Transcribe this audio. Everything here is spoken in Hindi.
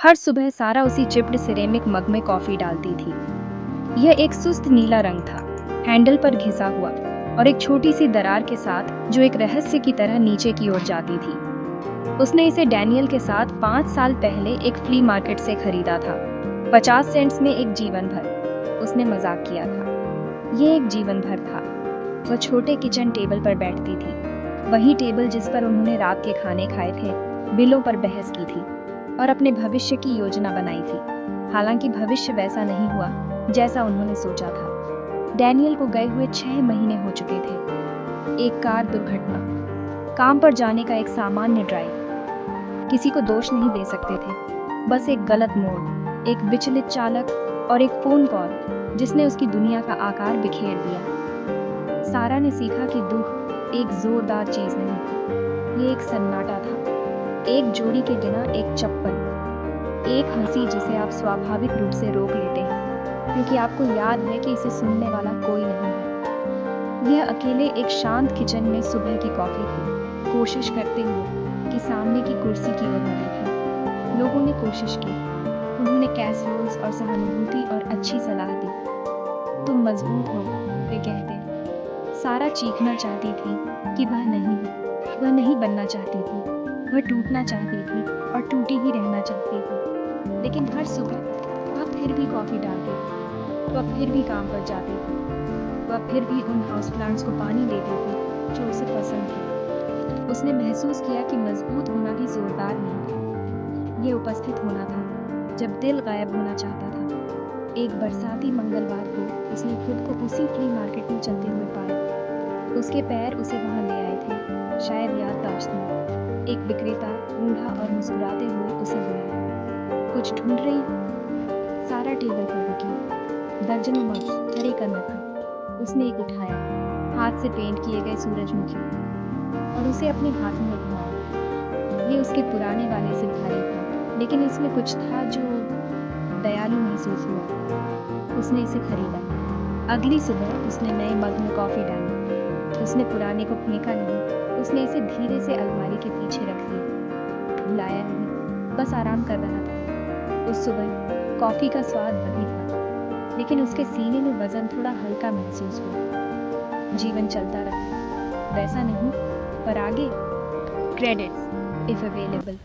हर सुबह सारा उसी चिप्ड सिरेमिक मग में कॉफी डालती थी। यह एक सुस्त नीला रंग था, हैंडल पर घिसा हुआ और एक छोटी सी दरार के साथ जो एक रहस्य की तरह नीचे की ओर जाती थी। उसने इसे डैनियल के साथ 5 साल पहले एक फ्ली मार्केट से खरीदा था। 50 सेंट्स में एक जीवन भर। उसने मजाक किया था। ये एक जीवन भर था। वह छोटे किचन टेबल पर बैठती थी, वही टेबल जिस पर उन्होंने रात के खाने खाए थे, बिलों पर बहस की थी और अपने भविष्य की योजना बनाई थी। हालांकि भविष्य वैसा नहीं हुआ जैसा उन्होंने सोचा था। डैनियल को गए हुए 6 महीने हो चुके थे। एक कार दुर्घटना, काम पर जाने का एक सामान्य ड्राइव। किसी को दोष नहीं दे सकते थे, बस एक गलत मोड़, एक विचलित चालक और एक फोन कॉल जिसने उसकी दुनिया का आकार बिखेर दिया। सारा ने सीखा कि दुख एक जोरदार चीज नहीं, ये एक सन्नाटा था। एक जोड़ी के बिना एक चप्पल, एक हंसी जिसे आप स्वाभाविक रूप से रोक लेते हैं क्योंकि आपको याद है कि इसे सुनने वाला कोई नहीं है। यह अकेले एक शांत किचन में सुबह की कॉफी पी, कोशिश करते हुए कि सामने की कुर्सी की ओर न देखें। लोगों ने कोशिश की, उन्होंने कैसरोल्स और सहानुभूति और अच्छी सलाह दी। तुम मजबूत हो, वे कहते। सारा चीखना चाहती थी कि वह नहीं बनना चाहती थी, वह टूटना चाहती थी और टूटी ही रहना चाहती थी। लेकिन हर सुबह वह फिर भी कॉफी डालती थी, वह फिर भी काम पर जाती थी, वह फिर भी उन हाउस प्लांट्स को पानी देती थी जो उसे पसंद थे। उसने महसूस किया कि मजबूत होना भी जोरदार नहीं था, ये उपस्थित होना था जब दिल गायब होना चाहता था। एक बरसाती मंगलवार को उसने खुद को उसी फ्ली मार्केट में चलते हुए पाया। उसके पैर उसे वहां ले आए थे, शायद याददाश्त में। एक विक्रेता बूढ़ा और मुस्कुराते हुए उसे बुलाया। कुछ ढूंढ रही हो? सारा टेबल पर रुकी, दर्जनों मग्स हरे कर रखा। उसने एक उठाया, हाथ से पेंट किए गए सूरजमुखी, और उसे अपने हाथ में घुमाया। ये उसके पुराने वाले से भारी था, लेकिन इसमें कुछ था जो दयालु महसूस हुआ। उसने इसे खरीदा। अगली सुबह उसने नए मग में कॉफी डाली। उसने पुराने को फेंका नहीं, उसने इसे धीरे से अलमारी के पीछे रख दिया। भुलाया नहीं, बस आराम कर रहा था। उस सुबह कॉफी का स्वाद वही था, लेकिन उसके सीने में वजन थोड़ा हल्का महसूस हुआ। जीवन चलता रहा, वैसा नहीं, पर आगे। Credits if available.